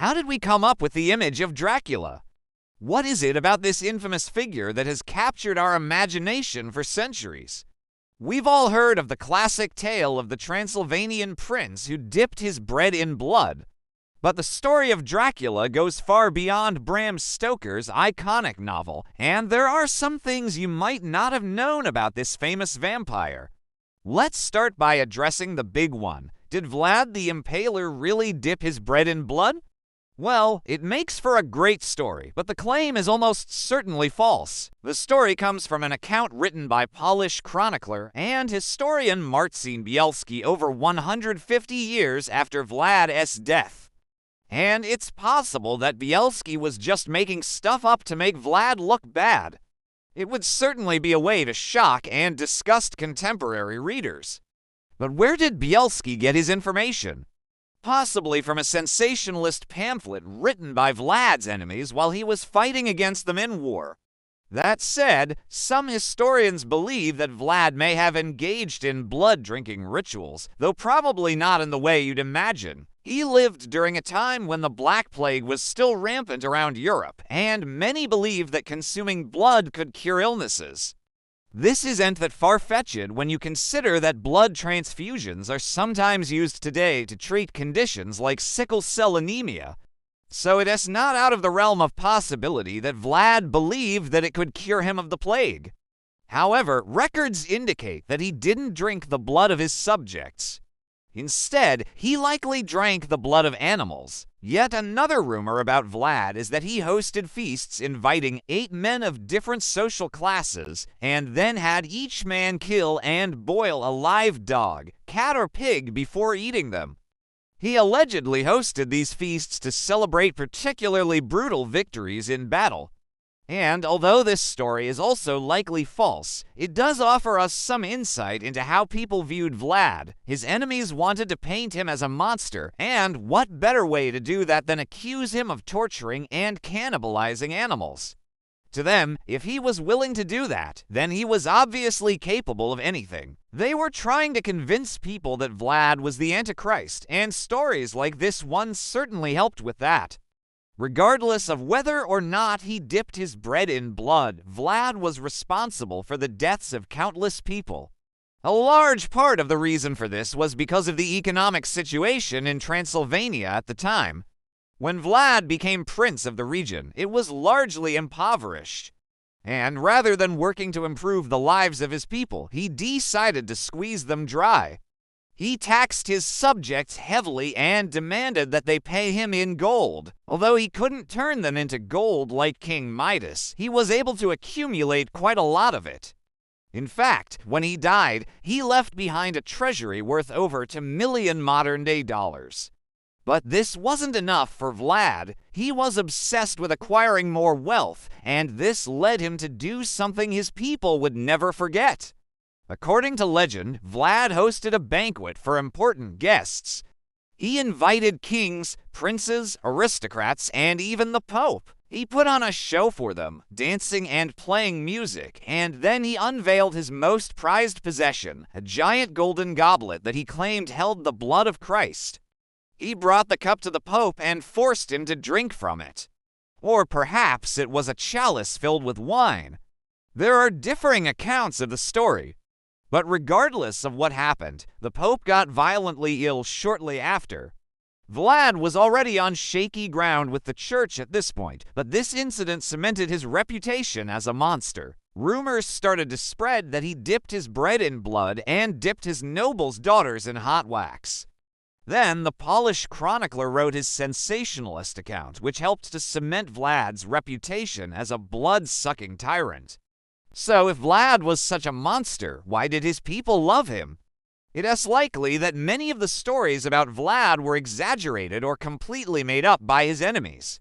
How did we come up with the image of Dracula? What is it about this infamous figure that has captured our imagination for centuries? We've all heard of the classic tale of the Transylvanian prince who dipped his bread in blood. But the story of Dracula goes far beyond Bram Stoker's iconic novel, and there are some things you might not have known about this famous vampire. Let's start by addressing the big one. Did Vlad the Impaler really dip his bread in blood? Well, it makes for a great story, but the claim is almost certainly false. The story comes from an account written by Polish chronicler and historian Marcin Bielski over 150 years after Vlad's death. And it's possible that Bielski was just making stuff up to make Vlad look bad. It would certainly be a way to shock and disgust contemporary readers. But where did Bielski get his information? Possibly from a sensationalist pamphlet written by Vlad's enemies while he was fighting against them in war. That said, some historians believe that Vlad may have engaged in blood-drinking rituals, though probably not in the way you'd imagine. He lived during a time when the Black Plague was still rampant around Europe, and many believed that consuming blood could cure illnesses. This isn't that far-fetched when you consider that blood transfusions are sometimes used today to treat conditions like sickle cell anemia. So it is not out of the realm of possibility that Vlad believed that it could cure him of the plague. However, records indicate that he didn't drink the blood of his subjects. Instead, he likely drank the blood of animals. Yet another rumor about Vlad is that he hosted feasts inviting 8 men of different social classes and then had each man kill and boil a live dog, cat, or pig before eating them. He allegedly hosted these feasts to celebrate particularly brutal victories in battle. And although this story is also likely false, it does offer us some insight into how people viewed Vlad. His enemies wanted to paint him as a monster, and what better way to do that than accuse him of torturing and cannibalizing animals? To them, if he was willing to do that, then he was obviously capable of anything. They were trying to convince people that Vlad was the Antichrist, and stories like this one certainly helped with that. Regardless of whether or not he dipped his bread in blood, Vlad was responsible for the deaths of countless people. A large part of the reason for this was because of the economic situation in Transylvania at the time. When Vlad became prince of the region, it was largely impoverished. And rather than working to improve the lives of his people, he decided to squeeze them dry. He taxed his subjects heavily and demanded that they pay him in gold. Although he couldn't turn them into gold like King Midas, he was able to accumulate quite a lot of it. In fact, when he died, he left behind a treasury worth over $2 million modern-day dollars. But this wasn't enough for Vlad. He was obsessed with acquiring more wealth, and this led him to do something his people would never forget. According to legend, Vlad hosted a banquet for important guests. He invited kings, princes, aristocrats, and even the Pope. He put on a show for them, dancing and playing music, and then he unveiled his most prized possession, a giant golden goblet that he claimed held the blood of Christ. He brought the cup to the Pope and forced him to drink from it. Or perhaps it was a chalice filled with wine. There are differing accounts of the story. But regardless of what happened, the Pope got violently ill shortly after. Vlad was already on shaky ground with the church at this point, but this incident cemented his reputation as a monster. Rumors started to spread that he dipped his bread in blood and dipped his nobles' daughters in hot wax. Then the Polish chronicler wrote his sensationalist account, which helped to cement Vlad's reputation as a blood-sucking tyrant. So if Vlad was such a monster, why did his people love him? It is likely that many of the stories about Vlad were exaggerated or completely made up by his enemies.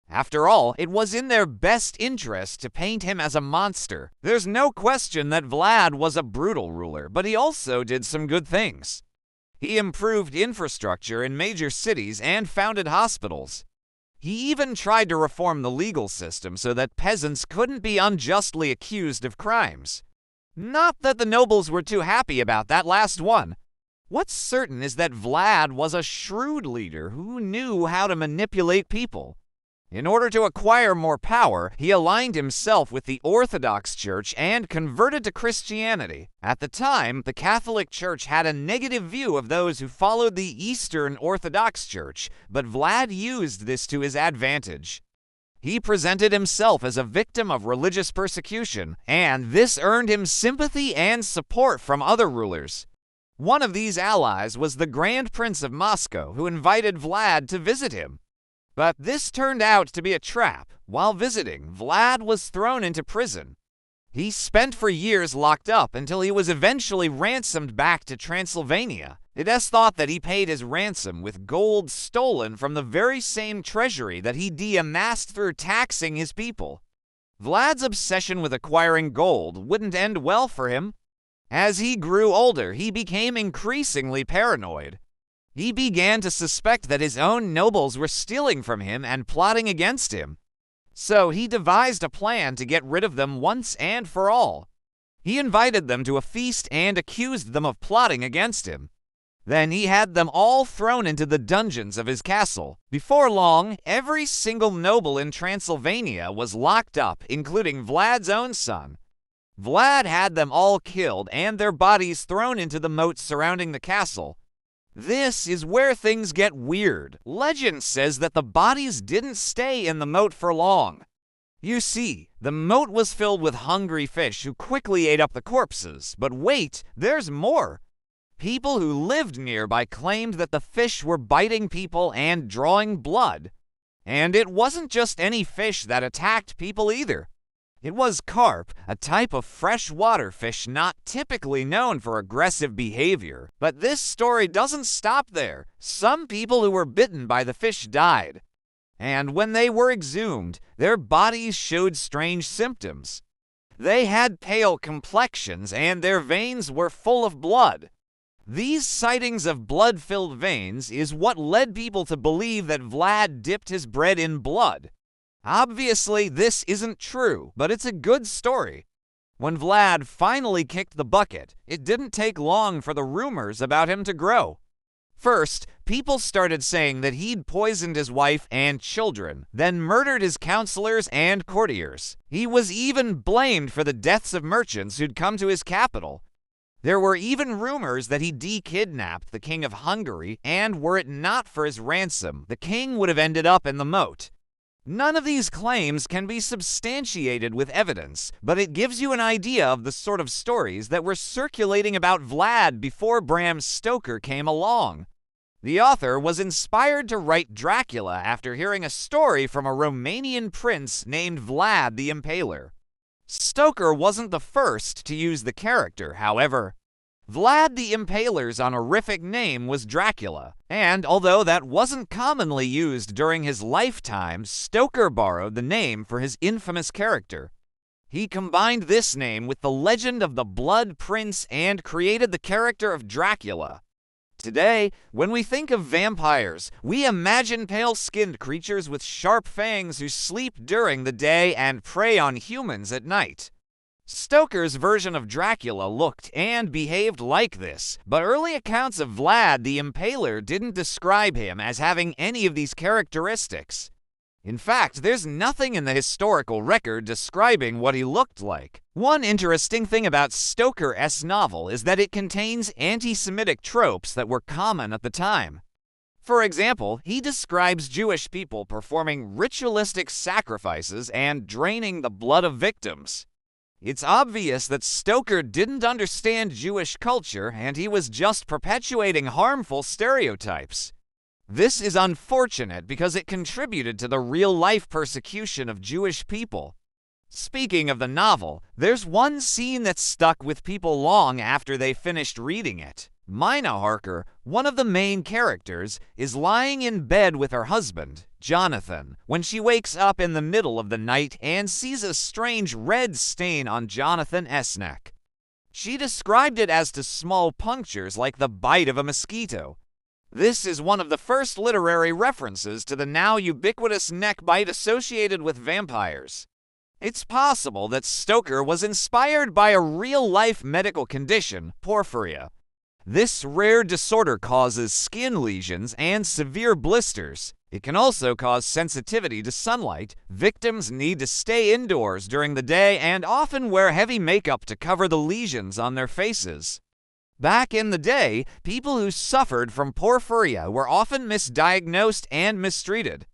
After all, it was in their best interest to paint him as a monster. There's no question that Vlad was a brutal ruler, but he also did some good things. He improved infrastructure in major cities and founded hospitals. He even tried to reform the legal system so that peasants couldn't be unjustly accused of crimes. Not that the nobles were too happy about that last one. What's certain is that Vlad was a shrewd leader who knew how to manipulate people. In order to acquire more power, he aligned himself with the Orthodox Church and converted to Christianity. At the time, the Catholic Church had a negative view of those who followed the Eastern Orthodox Church, but Vlad used this to his advantage. He presented himself as a victim of religious persecution, and this earned him sympathy and support from other rulers. One of these allies was the Grand Prince of Moscow, who invited Vlad to visit him. But this turned out to be a trap. While visiting, Vlad was thrown into prison. He spent for years locked up until he was eventually ransomed back to Transylvania. It is thought that he paid his ransom with gold stolen from the very same treasury that he amassed through taxing his people. Vlad's obsession with acquiring gold wouldn't end well for him. As he grew older, he became increasingly paranoid. He began to suspect that his own nobles were stealing from him and plotting against him. So he devised a plan to get rid of them once and for all. He invited them to a feast and accused them of plotting against him. Then he had them all thrown into the dungeons of his castle. Before long, every single noble in Transylvania was locked up, including Vlad's own son. Vlad had them all killed and their bodies thrown into the moat surrounding the castle. This is where things get weird. Legend says that the bodies didn't stay in the moat for long. You see, the moat was filled with hungry fish who quickly ate up the corpses. But wait, there's more. People who lived nearby claimed that the fish were biting people and drawing blood. And it wasn't just any fish that attacked people either. It was carp, a type of freshwater fish not typically known for aggressive behavior. But this story doesn't stop there. Some people who were bitten by the fish died. And when they were exhumed, their bodies showed strange symptoms. They had pale complexions and their veins were full of blood. These sightings of blood-filled veins is what led people to believe that Vlad dipped his bread in blood. Obviously, this isn't true, but it's a good story. When Vlad finally kicked the bucket, it didn't take long for the rumors about him to grow. First, people started saying that he'd poisoned his wife and children, then murdered his counselors and courtiers. He was even blamed for the deaths of merchants who'd come to his capital. There were even rumors that he de-kidnapped the king of Hungary, and were it not for his ransom, the king would have ended up in the moat. None of these claims can be substantiated with evidence, but it gives you an idea of the sort of stories that were circulating about Vlad before Bram Stoker came along. The author was inspired to write Dracula after hearing a story from a Romanian prince named Vlad the Impaler. Stoker wasn't the first to use the character, however. Vlad the Impaler's honorific name was Dracula, and although that wasn't commonly used during his lifetime, Stoker borrowed the name for his infamous character. He combined this name with the legend of the Blood Prince and created the character of Dracula. Today, when we think of vampires, we imagine pale-skinned creatures with sharp fangs who sleep during the day and prey on humans at night. Stoker's version of Dracula looked and behaved like this, but early accounts of Vlad the Impaler didn't describe him as having any of these characteristics. In fact, there's nothing in the historical record describing what he looked like. One interesting thing about Stoker's novel is that it contains anti-Semitic tropes that were common at the time. For example, he describes Jewish people performing ritualistic sacrifices and draining the blood of victims. It's obvious that Stoker didn't understand Jewish culture and he was just perpetuating harmful stereotypes. This is unfortunate because it contributed to the real-life persecution of Jewish people. Speaking of the novel, there's one scene that stuck with people long after they finished reading it. Mina Harker, one of the main characters, is lying in bed with her husband, Jonathan, when she wakes up in the middle of the night and sees a strange red stain on Jonathan's neck. She described it as to small punctures like the bite of a mosquito. This is one of the first literary references to the now ubiquitous neck bite associated with vampires. It's possible that Stoker was inspired by a real-life medical condition, porphyria. This rare disorder causes skin lesions and severe blisters. It can also cause sensitivity to sunlight. Victims need to stay indoors during the day and often wear heavy makeup to cover the lesions on their faces. Back in the day, people who suffered from porphyria were often misdiagnosed and mistreated.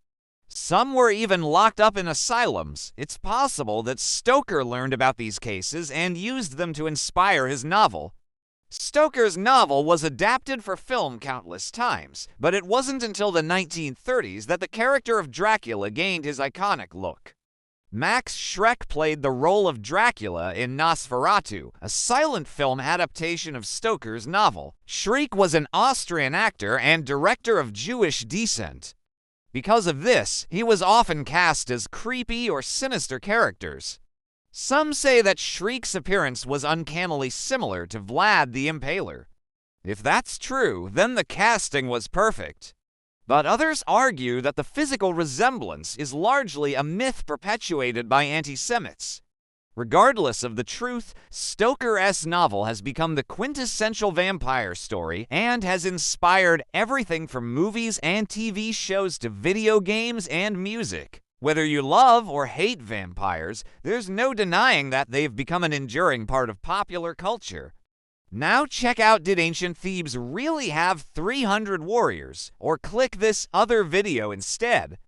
Some were even locked up in asylums. It's possible that Stoker learned about these cases and used them to inspire his novel. Stoker's novel was adapted for film countless times, but it wasn't until the 1930s that the character of Dracula gained his iconic look. Max Schreck played the role of Dracula in Nosferatu, a silent film adaptation of Stoker's novel. Schreck was an Austrian actor and director of Jewish descent. Because of this, he was often cast as creepy or sinister characters. Some say that Schreck's appearance was uncannily similar to Vlad the Impaler. If that's true, then the casting was perfect. But others argue that the physical resemblance is largely a myth perpetuated by anti-Semites. Regardless of the truth, Stoker's novel has become the quintessential vampire story and has inspired everything from movies and TV shows to video games and music. Whether you love or hate vampires, there's no denying that they've become an enduring part of popular culture. Now check out Did Ancient Thebes Really Have 300 Warriors? Or click this other video instead.